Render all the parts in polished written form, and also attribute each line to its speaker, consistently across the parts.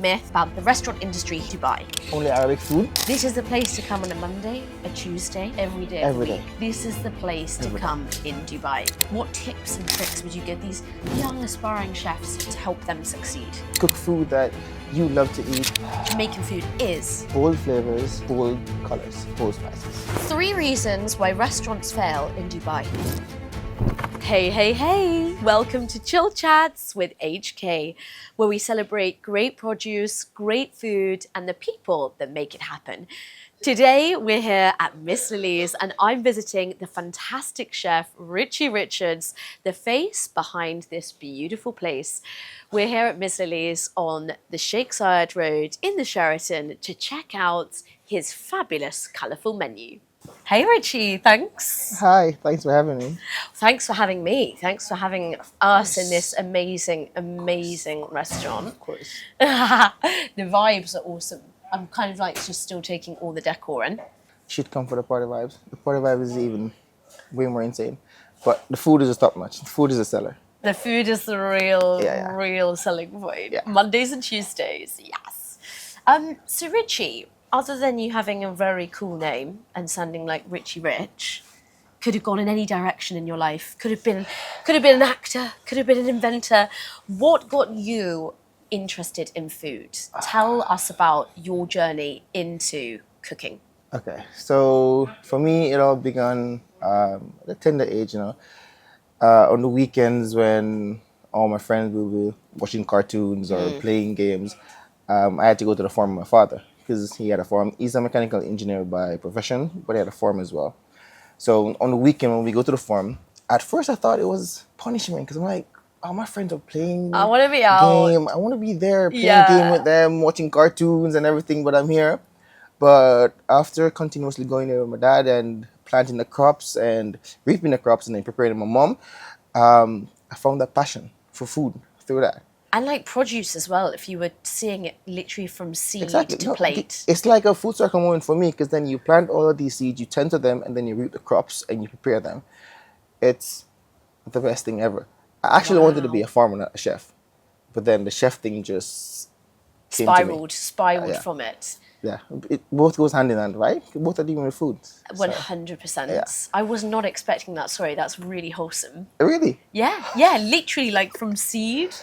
Speaker 1: myth about the restaurant industry in Dubai.
Speaker 2: Only Arabic food?
Speaker 1: This is the place to come on a Monday, a Tuesday, every day of the week. This is the place to come in Dubai. What tips and tricks would you give these young aspiring chefs to help them succeed?
Speaker 2: Cook food that you love to eat.
Speaker 1: Jamaican food is
Speaker 2: bold flavors, bold colors, bold spices.
Speaker 1: 3 reasons why restaurants fail in Dubai. Hey! Welcome to Chill Chats with HK, where we celebrate great produce, great food, and the people that make it happen. Today, we're here at Miss Lily's, and I'm visiting the fantastic chef, Richie Richards, the face behind this beautiful place. We're here at Miss Lily's on the Sheikh Zayed Road in the Sheraton to check out his fabulous, colourful menu. Hey Richie, thanks.
Speaker 2: Hi, thanks for having me.
Speaker 1: Thanks for having me. Thanks for having us in this amazing restaurant.
Speaker 2: Of course.
Speaker 1: The vibes are awesome. I'm kind of like just still taking all the decor in.
Speaker 2: Should come for the party vibes. The party vibe is even way more insane. But the food is a top notch. The food is a seller.
Speaker 1: The food is the real selling point.
Speaker 2: Yeah.
Speaker 1: Mondays and Tuesdays, yes. So Richie, other than you having a very cool name and sounding like Richie Rich, could have gone in any direction in your life. Could have been an actor, could have been an inventor. What got you interested in food? Tell us about your journey into cooking.
Speaker 2: Okay, so for me, it all began at a tender age, on the weekends when all my friends will be watching cartoons or playing games. I had to go to the farm with my father because he had a farm. He's a mechanical engineer by profession, but he had a farm as well. So on the weekend when we go to the farm, at first I thought it was punishment because I'm like, oh, my friends are playing
Speaker 1: I want to be out.
Speaker 2: game. I want to be there playing game with them, watching cartoons and everything, but I'm here. But after continuously going there with my dad and planting the crops and reaping the crops and then preparing my mom, I found that passion for food through that.
Speaker 1: And like produce as well, if you were seeing it literally from seed to plate.
Speaker 2: It's like a food circle moment for me because then you plant all of these seeds, you tend to them, and then you reap the crops and you prepare them. It's the best thing ever. I actually wanted to be a farmer, not a chef. But then the chef thing just came
Speaker 1: spiraled
Speaker 2: to me.
Speaker 1: from it.
Speaker 2: Yeah, it both goes hand in hand, right? Both are dealing with food.
Speaker 1: 100%.
Speaker 2: Yeah.
Speaker 1: I was not expecting that. Sorry, that's really wholesome.
Speaker 2: Really?
Speaker 1: Yeah, literally like from seed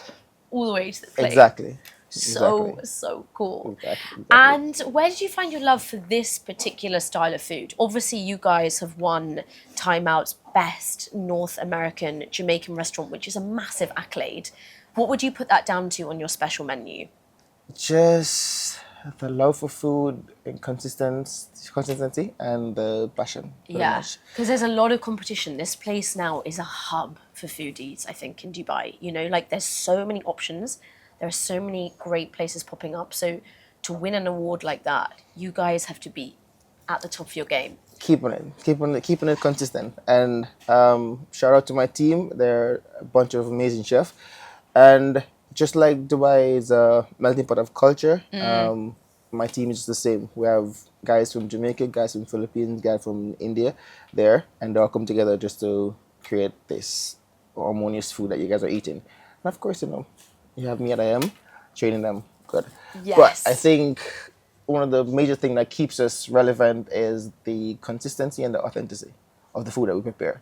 Speaker 1: all the way to the plate.
Speaker 2: Exactly.
Speaker 1: So cool.
Speaker 2: Exactly.
Speaker 1: And where did you find your love for this particular style of food? Obviously, you guys have won Time Out's Best North American Jamaican Restaurant, which is a massive accolade. What would you put that down to on your special menu?
Speaker 2: Just the love for food and consistency and the passion.
Speaker 1: Yeah, because there's a lot of competition. This place now is a hub for foodies, I think, in Dubai. Like there's so many options. There are so many great places popping up. So to win an award like that, you guys have to be at the top of your game.
Speaker 2: Keeping it consistent. And shout out to my team. They're a bunch of amazing chefs. And just like Dubai is a melting pot of culture, my team is just the same. We have guys from Jamaica, guys from Philippines, guys from India there, and they all come together just to create this harmonious food that you guys are eating. And of course, you have me at I am, training them good.
Speaker 1: Yes.
Speaker 2: But I think one of the major things that keeps us relevant is the consistency and the authenticity of the food that we prepare.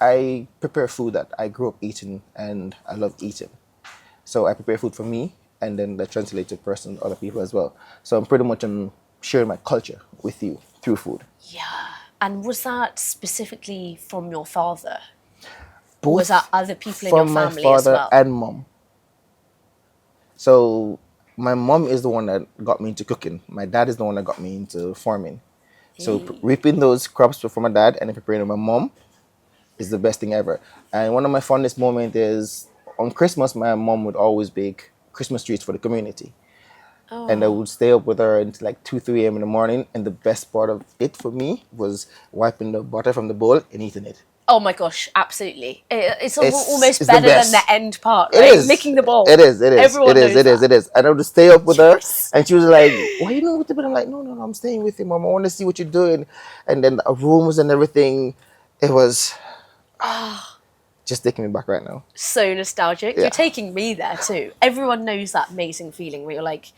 Speaker 2: I prepare food that I grew up eating and I love eating. So I prepare food for me and then that translates to other people as well. So I'm pretty much sharing my culture with you through food.
Speaker 1: Yeah. And was that specifically from your father?
Speaker 2: Both
Speaker 1: or was that other people in your family as well?
Speaker 2: From my father and mom. So my mom is the one that got me into cooking. My dad is the one that got me into farming. So reaping those crops for my dad and then preparing my mom is the best thing ever. And one of my fondest moments is on Christmas, my mom would always bake Christmas treats for the community. Oh. And I would stay up with her until like 2, 3 a.m. in the morning. And the best part of it for me was wiping the butter from the bowl and eating it.
Speaker 1: Oh my gosh, absolutely. It's almost better than the end part, right?
Speaker 2: It is.
Speaker 1: Licking the bowl.
Speaker 2: It is.
Speaker 1: Everyone knows that.
Speaker 2: It is. And I would stay up with her and she was like, why are you not with him? I'm like, no, I'm staying with him, Mom. I want to see what you're doing. And then the aromas and everything, it was just taking me back right now.
Speaker 1: So nostalgic.
Speaker 2: Yeah.
Speaker 1: You're taking me there too. Everyone knows that amazing feeling where you're like,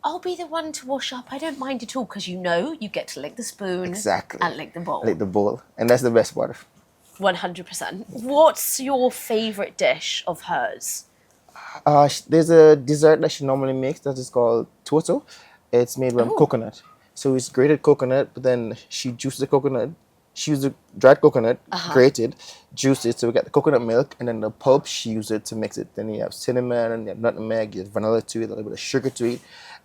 Speaker 1: I'll be the one to wash up. I don't mind at all because you get to lick the spoon
Speaker 2: Exactly.
Speaker 1: and lick the bowl.
Speaker 2: Lick the bowl. And that's the best part.
Speaker 1: 100%. What's your favourite dish of hers?
Speaker 2: There's a dessert that she normally makes that is called toto. It's made from coconut. So it's grated coconut, but then she juices the coconut. She uses the dried coconut, grated, juiced it, so we get the coconut milk, and then the pulp, she uses it to mix it. Then you have cinnamon, and you have nutmeg, you have vanilla to it, a little bit of sugar to it,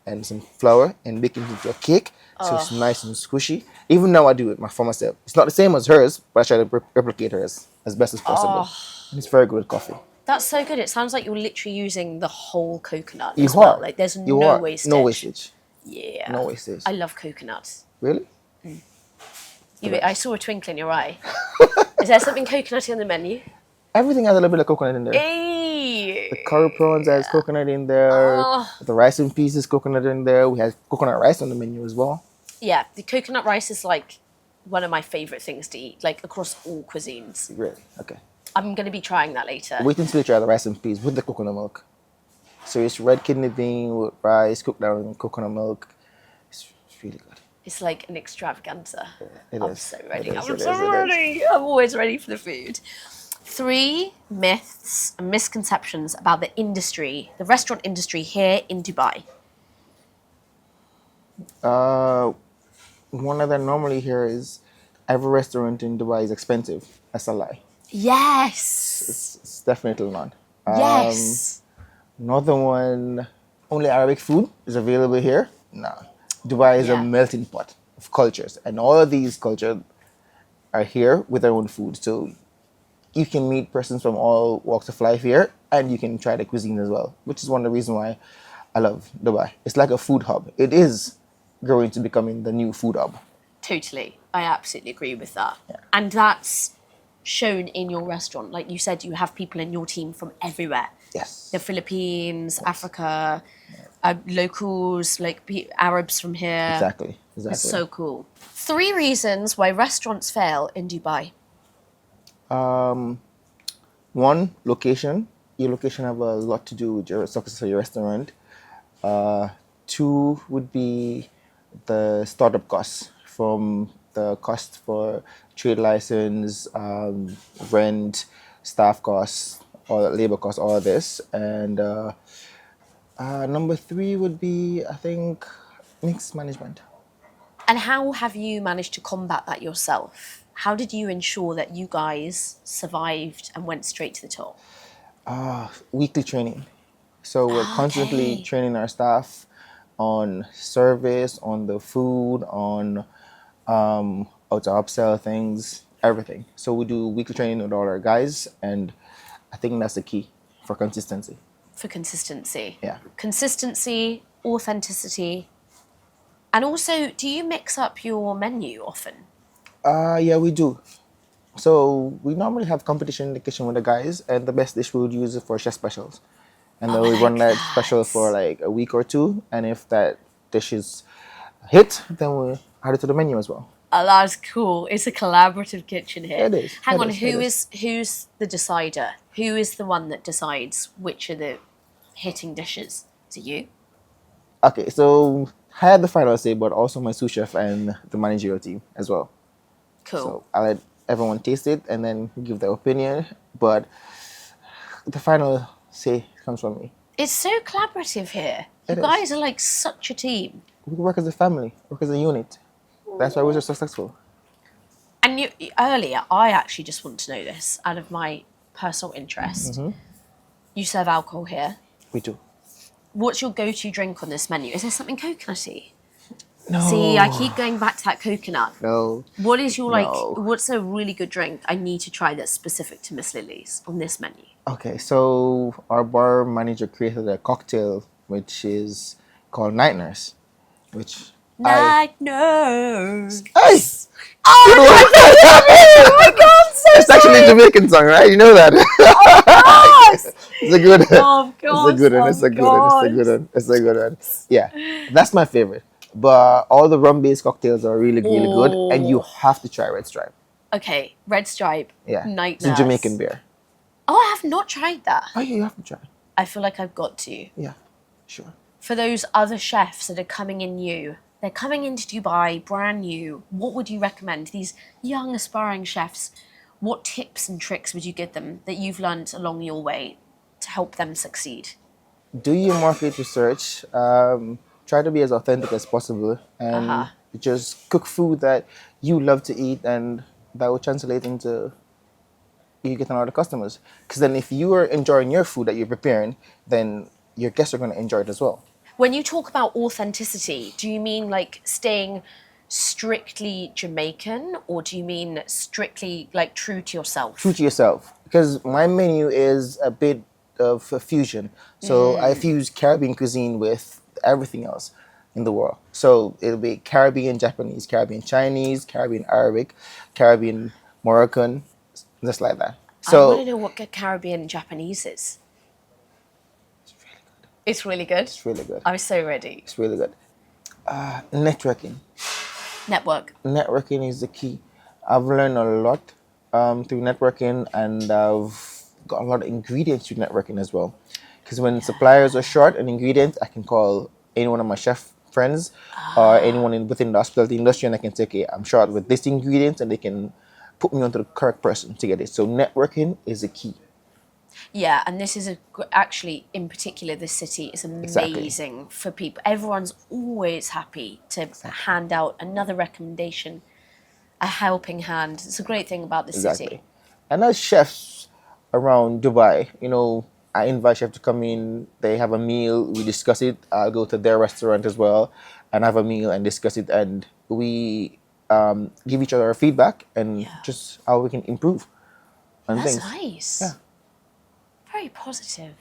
Speaker 2: and some flour, and make it into a cake, so it's nice and squishy. Even now I do it for myself. It's not the same as hers, but I try to replicate hers as best as possible. And it's very good with coffee.
Speaker 1: That's so good. It sounds like you're literally using the whole coconut
Speaker 2: You
Speaker 1: as well.
Speaker 2: are.
Speaker 1: Like there's
Speaker 2: You
Speaker 1: no
Speaker 2: are.
Speaker 1: wastage.
Speaker 2: No wastage.
Speaker 1: Yeah.
Speaker 2: No wastage.
Speaker 1: I love coconuts.
Speaker 2: Really?
Speaker 1: I saw a twinkle in your eye. Is there something coconutty on the menu?
Speaker 2: Everything has a little bit of coconut in there.
Speaker 1: Hey.
Speaker 2: The curry prawns has coconut in there. The rice and peas is coconut in there. We have coconut rice on the menu as well.
Speaker 1: Yeah, the coconut rice is like one of my favourite things to eat, like across all cuisines.
Speaker 2: Really? Okay.
Speaker 1: I'm going to be trying that later.
Speaker 2: Wait until you try the rice and peas with the coconut milk. So it's red kidney bean with rice cooked down in coconut milk. It's really good.
Speaker 1: It's like an extravaganza.
Speaker 2: It
Speaker 1: I'm
Speaker 2: is.
Speaker 1: so ready.
Speaker 2: It is,
Speaker 1: I'm
Speaker 2: it
Speaker 1: so
Speaker 2: is, it is.
Speaker 1: ready. I'm always ready for the food. 3 myths and misconceptions about the industry, the restaurant industry here in Dubai.
Speaker 2: One that I normally hear is every restaurant in Dubai is expensive. That's a lie.
Speaker 1: Yes.
Speaker 2: It's definitely not.
Speaker 1: Yes.
Speaker 2: Another one, only Arabic food is available here. No. Dubai is a melting pot of cultures, and all of these cultures are here with their own food. So you can meet persons from all walks of life here, and you can try the cuisine as well, which is one of the reasons why I love Dubai. It's like a food hub. It is growing to becoming the new food hub.
Speaker 1: Totally. I absolutely agree with that.
Speaker 2: Yeah.
Speaker 1: And that's shown in your restaurant. Like you said, you have people in your team from everywhere.
Speaker 2: Yes.
Speaker 1: The Philippines, Africa, locals, like Arabs from here.
Speaker 2: Exactly.
Speaker 1: It's so cool. 3 reasons why restaurants fail in Dubai.
Speaker 2: 1, location. Your location have a lot to do with your success of your restaurant. 2 would be the startup costs, from the cost for trade license, rent, staff costs, all labor costs, all of this. And number 3 would be, I think, mixed management.
Speaker 1: And how have you managed to combat that yourself? How did you ensure that you guys survived and went straight to the top?
Speaker 2: Weekly training. So we're constantly training our staff on service, on the food, on how to upsell things, everything. So we do weekly training with all our guys, and I think that's the key for consistency.
Speaker 1: For consistency.
Speaker 2: Yeah.
Speaker 1: Consistency, authenticity. And also, do you mix up your menu often?
Speaker 2: Yeah, we do. So we normally have competition in the kitchen with the guys, and the best dish we would use it for chef specials. And then we run that special for like a week or 2, and if that dish is a hit, then we add it to the menu as well.
Speaker 1: Oh, that's cool. It's a collaborative kitchen here.
Speaker 2: It is.
Speaker 1: Hang on, who's the decider? Who is the one that decides which are the hitting dishes? Is it you?
Speaker 2: Okay, so I had the final say, but also my sous chef and the managerial team as well.
Speaker 1: Cool.
Speaker 2: So I let everyone taste it and then give their opinion, but the final say comes from me.
Speaker 1: It's so collaborative here. You guys are like such a team.
Speaker 2: We work as a family, work as a unit. That's why we're so successful.
Speaker 1: And earlier, I actually just want to know this out of my personal interest. You serve alcohol here.
Speaker 2: We do.
Speaker 1: What's your go-to drink on this menu? Is there something coconutty?
Speaker 2: No.
Speaker 1: See, I keep going back to that coconut.
Speaker 2: No.
Speaker 1: What is your
Speaker 2: No.
Speaker 1: what's a really good drink I need to try that's specific to Miss Lily's on this menu?
Speaker 2: Okay, so our bar manager created a cocktail which is called Night Nurse, which
Speaker 1: Night Nurse.
Speaker 2: Hey!
Speaker 1: Oh my God, so
Speaker 2: It's actually a Jamaican song, right? You know that. It's a good one.
Speaker 1: Oh, God.
Speaker 2: It's a good one. It's a good one. It's a good one. It's a good one. Yeah, that's my favorite. But all the rum-based cocktails are really, really good, and you have to try Red Stripe.
Speaker 1: Okay, Red Stripe.
Speaker 2: Yeah,
Speaker 1: Night
Speaker 2: it's a
Speaker 1: Nurse.
Speaker 2: Jamaican beer.
Speaker 1: Oh, I have not tried that.
Speaker 2: Oh, yeah, you have to try.
Speaker 1: I feel like I've got to.
Speaker 2: Yeah, sure.
Speaker 1: For those other chefs that are coming in new, they're coming into Dubai brand new. What would you recommend? These young aspiring chefs, what tips and tricks would you give them that you've learned along your way to help them succeed?
Speaker 2: Do your market research. Try to be as authentic as possible, and just cook food that you love to eat, and that will translate into you getting a lot of customers. Because then, if you are enjoying your food that you're preparing, then your guests are going to enjoy it as well.
Speaker 1: When you talk about authenticity, do you mean like staying strictly Jamaican, or do you mean strictly like true to yourself?
Speaker 2: True to yourself. Because my menu is a bit of a fusion. So I fuse Caribbean cuisine with everything else in the world. So it'll be Caribbean Japanese, Caribbean Chinese, Caribbean Arabic, Caribbean Moroccan, just like that.
Speaker 1: I want
Speaker 2: So
Speaker 1: to know what Caribbean Japanese is. It's really good.
Speaker 2: it's really good.
Speaker 1: I'm so ready.
Speaker 2: It's really good. Networking.
Speaker 1: Network.
Speaker 2: Networking is the key. I've learned a lot through networking, and I've got a lot of ingredients through networking as well. Because when suppliers are short on ingredients, I can call any one of my chef friends or anyone within the hospitality industry, and I can say, okay, I'm short with this ingredient, and they can put me onto the correct person to get it. So networking is the key.
Speaker 1: Yeah, and this is actually, in particular, this city is amazing for people. Everyone's always happy to hand out another recommendation, a helping hand. It's a great thing about the city.
Speaker 2: And as chefs around Dubai, I invite chefs to come in, they have a meal, we discuss it. I'll go to their restaurant as well and have a meal and discuss it. And we give each other our feedback and just how we can improve on
Speaker 1: That's
Speaker 2: things.
Speaker 1: nice.
Speaker 2: Yeah.
Speaker 1: Very positive.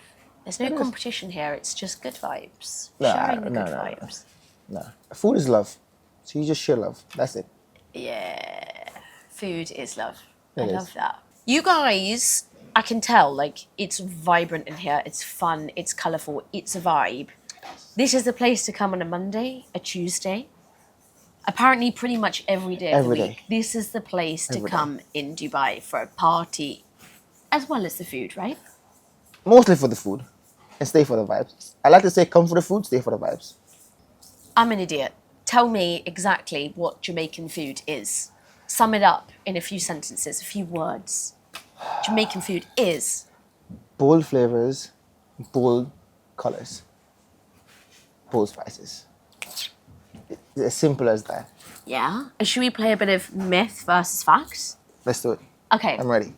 Speaker 1: There's no competition here. It's just good vibes.
Speaker 2: Nah,
Speaker 1: Sharing the
Speaker 2: nah,
Speaker 1: good
Speaker 2: nah,
Speaker 1: vibes.
Speaker 2: No. Food is love. So you just share love. That's it.
Speaker 1: Yeah. Food is love.
Speaker 2: It
Speaker 1: I
Speaker 2: is.
Speaker 1: love that. You guys, I can tell, like, it's vibrant in here. It's fun. It's colourful. It's a vibe. This is the place to come on a Monday, a Tuesday. Apparently, pretty much every day of the
Speaker 2: Every
Speaker 1: week.
Speaker 2: day.
Speaker 1: This is the place to
Speaker 2: Every day.
Speaker 1: come in Dubai for a party, as well as the food, right?
Speaker 2: Mostly for the food and stay for the vibes. I like to say come for the food, stay for the vibes.
Speaker 1: I'm an idiot. Tell me exactly what Jamaican food is. Sum it up in a few sentences, a few words. Jamaican food is.
Speaker 2: Bold flavors, bold colors, bold spices. It's as simple as that.
Speaker 1: Yeah. And should we play a bit of myth versus facts?
Speaker 2: Let's do it.
Speaker 1: Okay.
Speaker 2: I'm ready.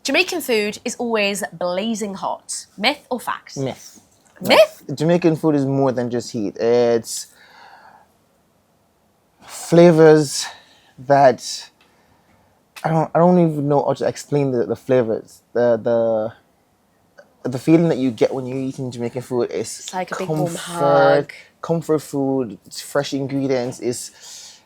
Speaker 1: Jamaican food is always blazing hot. Myth or fact?
Speaker 2: Myth.
Speaker 1: Myth?
Speaker 2: Jamaican food is more than just heat. It's flavors that I don't even know how to explain the flavors. The feeling that you get when you're eating Jamaican food is
Speaker 1: It's like a big warm hug.
Speaker 2: Comfort food. It's fresh ingredients. It's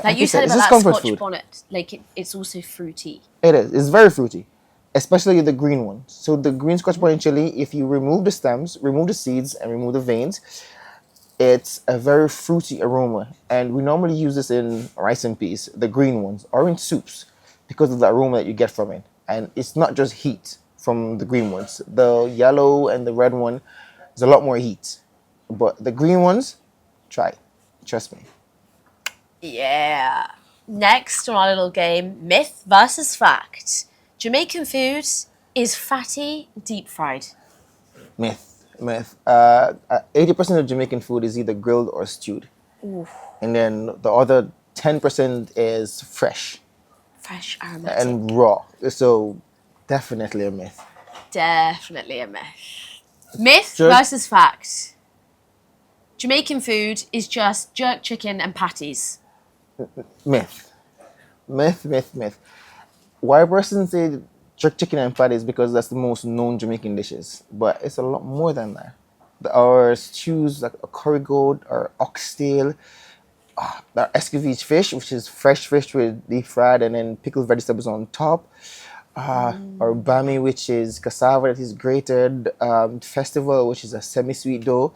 Speaker 1: Like you said
Speaker 2: it's
Speaker 1: about
Speaker 2: just
Speaker 1: that
Speaker 2: comfort
Speaker 1: Scotch
Speaker 2: food.
Speaker 1: bonnet, like it's also fruity.
Speaker 2: It is. It's very fruity, especially the green ones. So the green Scotch bonnet chili, if you remove the stems, remove the seeds, and remove the veins, it's a very fruity aroma. And we normally use this in rice and peas, the green ones, or in soups, because of the aroma that you get from it. And it's not just heat from the green ones. The yellow and the red one is a lot more heat. But the green ones, try it. Trust me.
Speaker 1: Yeah. Next on our little game, myth versus fact. Jamaican food is fatty, deep fried.
Speaker 2: Myth. 80% of Jamaican food is either grilled or stewed.
Speaker 1: Ooh,
Speaker 2: And then the other 10% is fresh
Speaker 1: fresh, aromatic.
Speaker 2: and raw. So definitely a myth.
Speaker 1: Definitely a myth. Myth
Speaker 2: Sure.
Speaker 1: versus fact. Jamaican food is just jerk chicken and patties.
Speaker 2: Myth. Why person say jerk chicken and patties? Because that's the most known Jamaican dishes. But it's a lot more than that. Our stews like a curry goat or oxtail. Our escovitch fish, which is fresh fish with deep fried and then pickled vegetables on top. Or bami, which is cassava that is grated. Festival, which is a semi-sweet dough.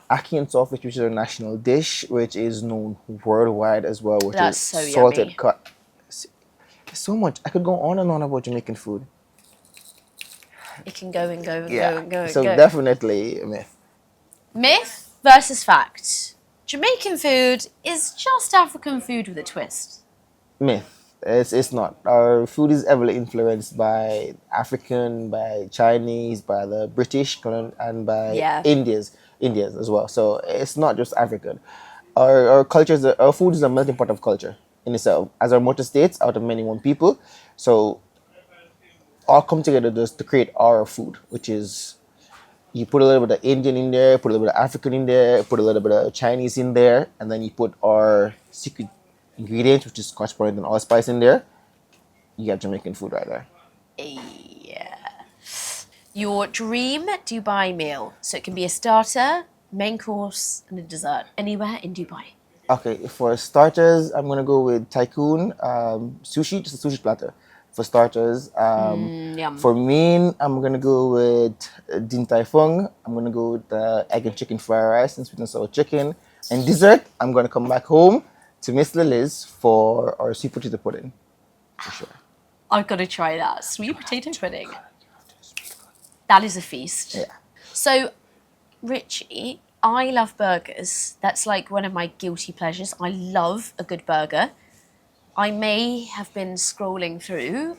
Speaker 2: Ackee and saltfish, which is a national dish, which is known worldwide as well, which
Speaker 1: That's
Speaker 2: is
Speaker 1: so
Speaker 2: salted
Speaker 1: yummy.
Speaker 2: cut. So much. I could go on and on about Jamaican food.
Speaker 1: It can go and go and
Speaker 2: Yeah.
Speaker 1: go and go and
Speaker 2: So
Speaker 1: go.
Speaker 2: definitely a myth.
Speaker 1: Myth versus fact. Jamaican food is just African food with a twist.
Speaker 2: Myth. It's not. Our food is heavily influenced by African, by Chinese, by the British, and by
Speaker 1: Yeah.
Speaker 2: Indians as well. So it's not just African. Our cultures, our food is a melting pot of culture in itself. As our motto states, out of many one people. So all come together just to create our food, which is you put a little bit of Indian in there, put a little bit of African in there, put a little bit of Chinese in there, and then you put our secret ingredient, which is Scotch bonnet and allspice in there. You got Jamaican food right there.
Speaker 1: Yeah. Your dream Dubai meal. So it can be a starter, main course, and a dessert. Anywhere in Dubai.
Speaker 2: Okay, for starters, I'm gonna go with Tycoon sushi, just a sushi platter. For starters,
Speaker 1: Yum.
Speaker 2: for main, I'm gonna go with Din Tai Fung. I'm gonna go with egg and chicken fried rice and sweet and sour chicken. And dessert, I'm gonna come back home to Miss Lily's for our sweet potato pudding. For sure.
Speaker 1: I've got to try that. Sweet potato pudding. That is a feast.
Speaker 2: Yeah.
Speaker 1: So, Richie, I love burgers. That's like one of my guilty pleasures. I love a good burger. I may have been scrolling through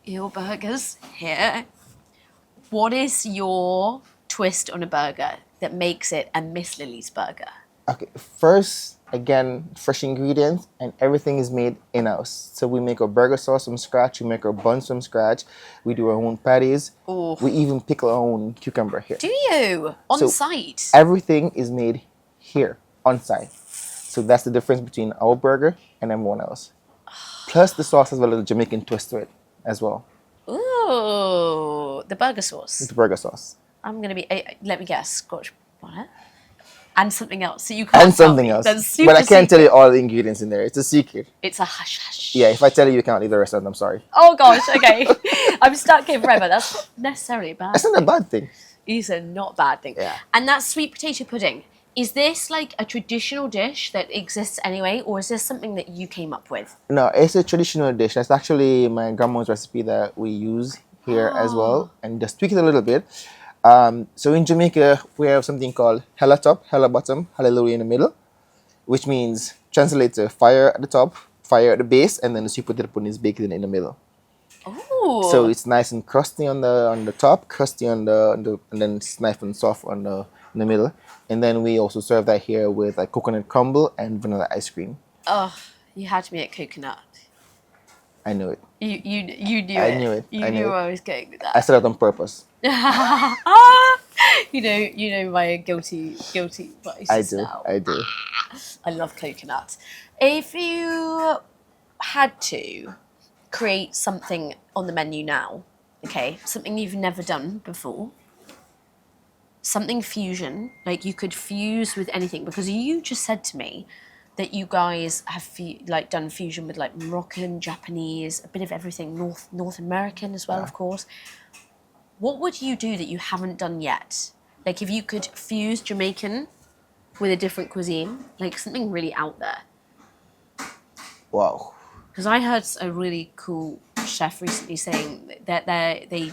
Speaker 1: your burgers here. What is your twist on a burger that makes it a Miss Lily's burger?
Speaker 2: Okay, first, again, fresh ingredients, and everything is made in-house. So we make our burger sauce from scratch, we make our buns from scratch, we do our own patties,
Speaker 1: Ooh.
Speaker 2: we even pickle our own cucumber here.
Speaker 1: Do you? On
Speaker 2: So,
Speaker 1: site?
Speaker 2: Everything is made here, on site. So that's the difference between our burger and everyone else. Plus the sauce has a little Jamaican twist to it as well,
Speaker 1: Ooh, the burger sauce.
Speaker 2: with the burger sauce.
Speaker 1: I'm going to be, let me guess, Scotch bonnet. And something else. So you can't
Speaker 2: And
Speaker 1: tell
Speaker 2: something
Speaker 1: me.
Speaker 2: else.
Speaker 1: That's super
Speaker 2: But I can't tell
Speaker 1: secret.
Speaker 2: you all the ingredients in there. It's a secret.
Speaker 1: It's a hush hush.
Speaker 2: Yeah, if I tell you, you can't leave the restaurant. I'm sorry.
Speaker 1: Oh gosh, okay. I'm stuck here forever. That's not necessarily a bad
Speaker 2: That's not a bad thing.
Speaker 1: It's a not bad thing.
Speaker 2: Yeah.
Speaker 1: And that sweet potato pudding, is this like a traditional dish that exists anyway, or is this something that you came up with?
Speaker 2: No, it's a traditional dish. That's actually my grandma's recipe that we use here as well, and just tweak it a little bit. So in Jamaica, we have something called hella top, hella bottom, hallelujah in the middle, which means translate to fire at the top, fire at the base, and then the sweet potato pudding is baked in the middle.
Speaker 1: Oh.
Speaker 2: So it's nice and crusty on the top, crusty on the and then it's nice and soft on the in the middle. And then we also serve that here with like coconut crumble and vanilla ice cream.
Speaker 1: Oh, you had me at coconut.
Speaker 2: I knew it.
Speaker 1: You knew
Speaker 2: I
Speaker 1: it.
Speaker 2: knew it.
Speaker 1: You
Speaker 2: I
Speaker 1: knew
Speaker 2: knew it.
Speaker 1: where I was going with
Speaker 2: I
Speaker 1: that.
Speaker 2: said that on purpose.
Speaker 1: You know my guilty vices
Speaker 2: I do.
Speaker 1: now.
Speaker 2: I do.
Speaker 1: I love coconut. If you had to create something on the menu now, okay, something you've never done before, something fusion, like you could fuse with anything, because you just said to me that you guys have done fusion with like Moroccan, Japanese, a bit of everything, North American as well, of course. What would you do that you haven't done yet? Like if you could fuse Jamaican with a different cuisine, like something really out there.
Speaker 2: Wow.
Speaker 1: Because I heard a really cool chef recently saying that they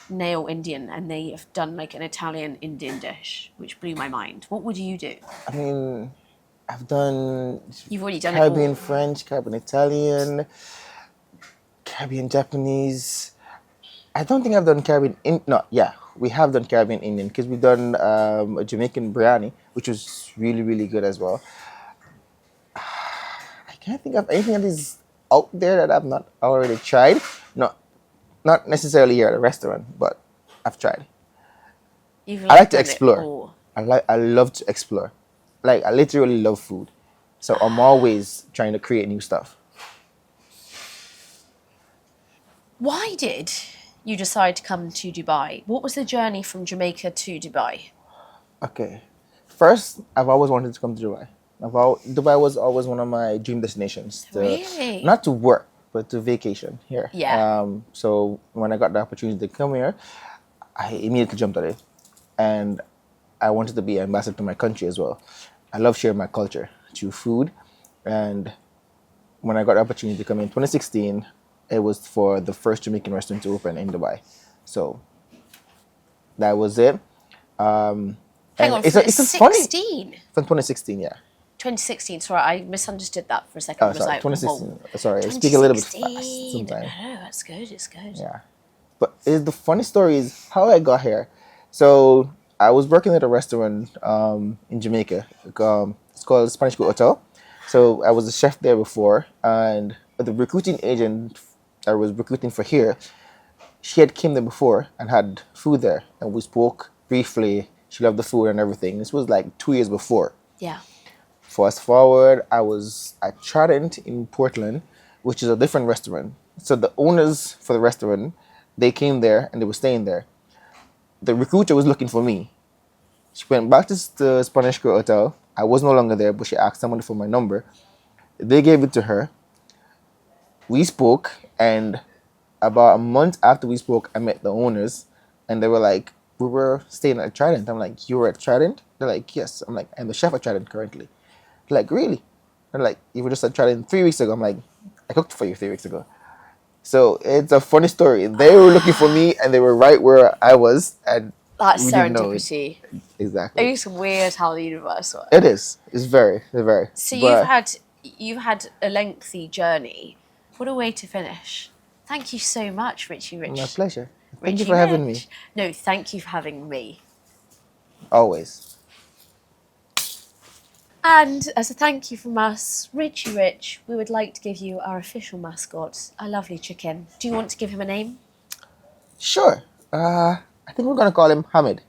Speaker 1: nail Indian and they have done like an Italian Indian dish, which blew my mind. What would you do?
Speaker 2: I mean, I've done
Speaker 1: You've already done
Speaker 2: Caribbean
Speaker 1: it all.
Speaker 2: French, Caribbean Italian, Caribbean Japanese. I don't think I've done we have done Caribbean Indian because we've done a Jamaican biryani, which was really, really good as well. I can't think of anything that is out there that I've not already tried. Not necessarily here at a restaurant, but I've tried.
Speaker 1: You've
Speaker 2: I like to
Speaker 1: done it
Speaker 2: explore.
Speaker 1: all.
Speaker 2: I love to explore. Like I literally love food. So I'm always trying to create new stuff.
Speaker 1: Why did you decide to come to Dubai? What was the journey from Jamaica to Dubai?
Speaker 2: Okay. First, I've always wanted to come to Dubai. Dubai was always one of my dream destinations.
Speaker 1: Really?
Speaker 2: Not to work, but to vacation here.
Speaker 1: Yeah.
Speaker 2: So when I got the opportunity to come here, I immediately jumped at it. And I wanted to be an ambassador to my country as well. I love sharing my culture through food. And when I got the opportunity to come in 2016, it was for the first Jamaican restaurant to open in Dubai. So that was it.
Speaker 1: Hang
Speaker 2: And
Speaker 1: on,
Speaker 2: it's a funny
Speaker 1: 16?
Speaker 2: from 2016, yeah.
Speaker 1: 2016, sorry, I misunderstood that for a second.
Speaker 2: Oh,
Speaker 1: I was
Speaker 2: sorry,
Speaker 1: like,
Speaker 2: 2016.
Speaker 1: whoa.
Speaker 2: Sorry, I speak a little bit fast
Speaker 1: 2016.
Speaker 2: sometimes.
Speaker 1: No, that's good, it's good.
Speaker 2: Yeah. But the funny story is how I got here. So I was working at a restaurant in Jamaica. It's called Spanish Cook Hotel. So I was a chef there before, and the recruiting agent I was recruiting for here, she had came there before and had food there, and we spoke briefly. She loved the food and everything. This was like 2 years before.
Speaker 1: Yeah.
Speaker 2: Fast forward, I was at Trident in Portland, which is a different restaurant. So the owners for the restaurant, they came there and they were staying there. The recruiter was looking for me. She went back to the Spanish Girl Hotel. I was no longer there, but she asked someone for my number. They gave it to her. We spoke, and about a month after we spoke, I met the owners, and they were like, "We were staying at Trident." I'm like, "You were at Trident?" They're like, "Yes." I'm like, "I'm the chef at Trident currently." They're like, "Really?" They're like, "You were just at Trident 3 weeks ago." I'm like, "I cooked for you 3 weeks ago." So it's a funny story. They were looking for me, and they were right where I was, and
Speaker 1: That's
Speaker 2: we didn't know it.
Speaker 1: serendipity.
Speaker 2: Exactly.
Speaker 1: It's weird how the universe works.
Speaker 2: It is. It's very, very.
Speaker 1: So
Speaker 2: But
Speaker 1: you've had a lengthy journey. What a way to finish. Thank you so much, Richie Rich.
Speaker 2: my pleasure. Thank you
Speaker 1: Richie
Speaker 2: for having me.
Speaker 1: Rich. No, thank you for having me.
Speaker 2: Always.
Speaker 1: And as a thank you from us, Richie Rich, we would like to give you our official mascot, a lovely chicken. Do you want to give him a name?
Speaker 2: Sure. I think we're gonna call him Hamid.